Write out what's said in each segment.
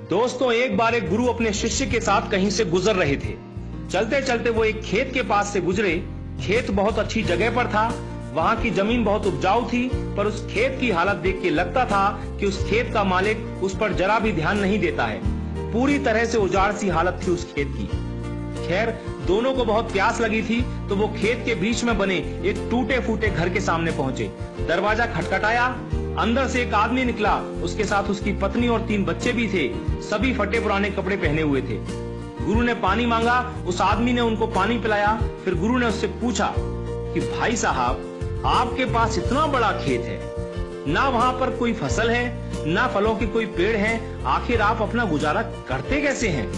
दोस्तों, एक बार एक गुरु अपने शिष्य के साथ कहीं से गुजर रहे थे। चलते चलते वो एक खेत के पास से गुजरे। खेत बहुत अच्छी जगह पर था। वहां की जमीन बहुत उपजाऊ थी, पर उस खेत की हालत देख के लगता था कि उस खेत का मालिक उस पर जरा भी ध्यान नहीं देता है। पूरी तरह से उजाड़ सी हालत थी उस खेत की। खैर, दोनों को बहुत प्यास लगी थी, तो वो खेत के बीच में बने एक टूटे फूटे घर के सामने पहुंचे। दरवाजा खटखटाया। अंदर से एक आदमी निकला। उसके साथ उसकी पत्नी और 3 बच्चे भी थे। सभी फटे पुराने कपड़े पहने हुए थे। गुरु ने पानी मांगा। उस आदमी ने उनको पानी पिलाया। फिर गुरु ने उससे पूछा कि भाई साहब, आपके पास इतना बड़ा खेत है, ना वहां पर कोई फसल है, ना फलों के कोई पेड़ हैं, आखिर आप अपना गुजारा करते कैसे हैं?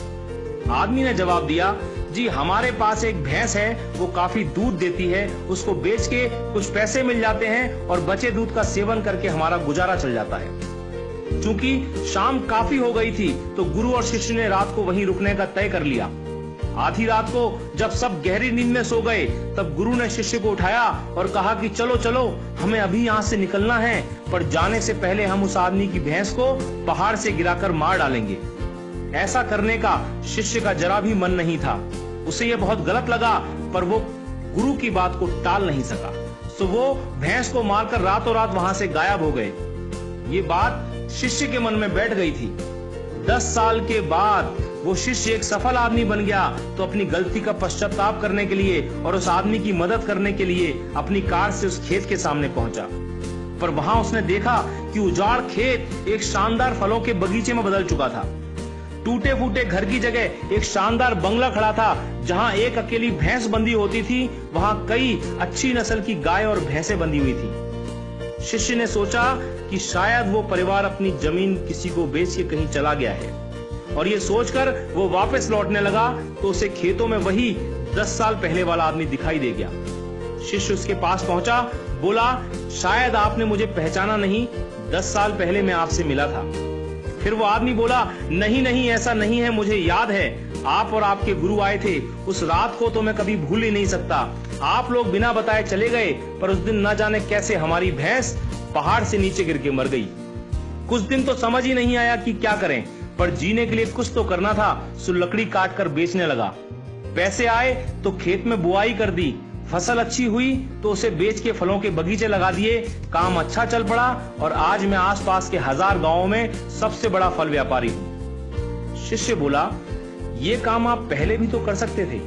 आदमी ने जवाब दिया, जी हमारे पास एक भैंस है, वो काफी दूध देती है, उसको बेच के कुछ पैसे मिल जाते हैं और बचे दूध का सेवन करके हमारा गुजारा चल जाता है। चूंकि शाम काफी हो गई थी, तो गुरु और शिष्य ने रात को वहीं रुकने का तय कर लिया। आधी रात को जब सब गहरी नींद में सो गए, तब गुरु ने शिष्य को उठाया और कहा कि चलो चलो, हमें अभी यहाँ से निकलना है, पर जाने से पहले हम उस आदमी की भैंस को पहाड़ से गिराकर मार डालेंगे। ऐसा करने का शिष्य का जरा भी मन नहीं था। उसे यह बहुत गलत लगा, पर वो गुरु की बात को टाल नहीं सका। सो वो भैंस को मारकर रातों रात वहां से गायब हो गए। ये बात शिष्य के मन में बैठ गई थी। 10 साल के बाद वो शिष्य एक सफल आदमी बन गया, तो अपनी गलती का पश्चाताप करने के लिए और उस आदमी की मदद करने के लिए अपनी कार से उस खेत के सामने पहुंचा। पर वहां उसने देखा कि उजाड़ खेत एक शानदार फलों के बगीचे में बदल चुका था। टूटे फूटे घर की जगह एक शानदार बंगला खड़ा था। जहां एक अकेली भैंस बंधी होती थी, वहां कई अच्छी नस्ल की गाय और भैंसें बंधी हुई थी। शिष्य ने सोचा कि शायद वो परिवार अपनी जमीन किसी को बेच के कहीं चला गया है, और ये सोचकर वो वापस लौटने लगा, तो उसे खेतों में वही 10 साल पहले वाला आदमी दिखाई दे गया। शिष्य उसके पास पहुंचा, बोला, शायद आपने मुझे पहचाना नहीं, 10 साल पहले मैं आपसे मिला था। फिर वो आदमी बोला, नहीं नहीं, ऐसा नहीं है, मुझे याद है, आप और आपके गुरु आए थे। उस रात को तो मैं कभी भूल ही नहीं सकता। आप लोग बिना बताए चले गए, पर उस दिन न जाने कैसे हमारी भैंस पहाड़ से नीचे गिर के मर गई। कुछ दिन तो समझ ही नहीं आया कि क्या करें, पर जीने के लिए कुछ तो करना था, सो लकड़ी काट कर बेचने लगा। पैसे आए तो खेत में बुआई कर दी। फसल अच्छी हुई तो उसे बेच के फलों के बगीचे लगा दिए। काम अच्छा चल पड़ा और आज मैं आसपास के 1000 गांवों में सबसे बड़ा फल व्यापारी हूं। शिष्य बोला, ये काम आप पहले भी तो कर सकते थे।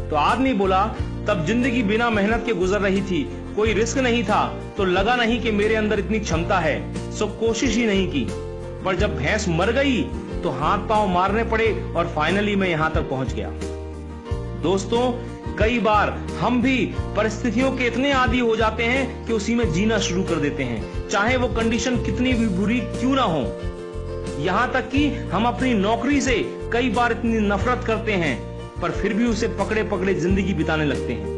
तो आदमी बोला, तब जिंदगी बिना मेहनत के गुजर रही थी, कोई रिस्क नहीं था, तो लगा नहीं कि मेरे अंदर इतनी क्षमता है, सो कोशिश ही नहीं की। पर जब भैंस मर गई तो हाथ पांव मारने पड़े और फाइनली मैं यहां तक पहुंच गया। दोस्तों, कई बार हम भी परिस्थितियों के इतने आदी हो जाते हैं कि उसी में जीना शुरू कर देते हैं, चाहे वो कंडीशन कितनी भी बुरी क्यों ना हो। यहाँ तक कि हम अपनी नौकरी से कई बार इतनी नफरत करते हैं, पर फिर भी उसे पकड़े पकड़े जिंदगी बिताने लगते हैं।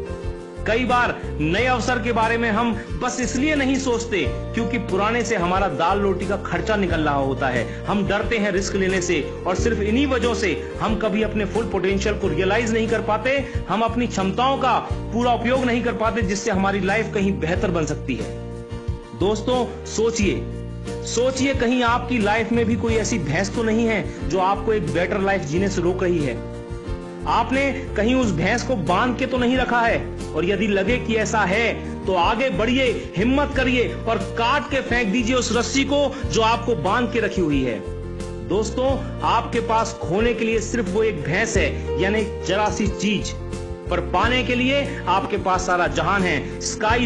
कई बार नए अवसर के बारे में हम बस इसलिए नहीं सोचते क्योंकि पुराने से हमारा दाल रोटी का खर्चा निकल रहा होता है। हम डरते हैं रिस्क लेने से, और सिर्फ इन्हीं वजहों से हम कभी अपने फुल पोटेंशियल को रियलाइज नहीं कर पाते। हम अपनी क्षमताओं का पूरा उपयोग नहीं कर पाते, जिससे हमारी लाइफ कहीं बेहतर बन सकती है। दोस्तों, सोचिए कहीं आपकी लाइफ में भी कोई ऐसी भैंस तो नहीं है जो आपको एक बेटर लाइफ जीने से रोक रही है। आपने कहीं उस भैंस को बांध के तो नहीं रखा है, और यदि लगे कि ऐसा है तो आगे बढ़िए, हिम्मत करिए और काट के फेंक दीजिए उस रस्सी को जो आपको बांध के रखी हुई है। दोस्तों, आपके पास खोने के लिए सिर्फ वो एक भैंस है, यानी जरा सी चीज, पर पाने के लिए आपके पास सारा जहान है। स्काई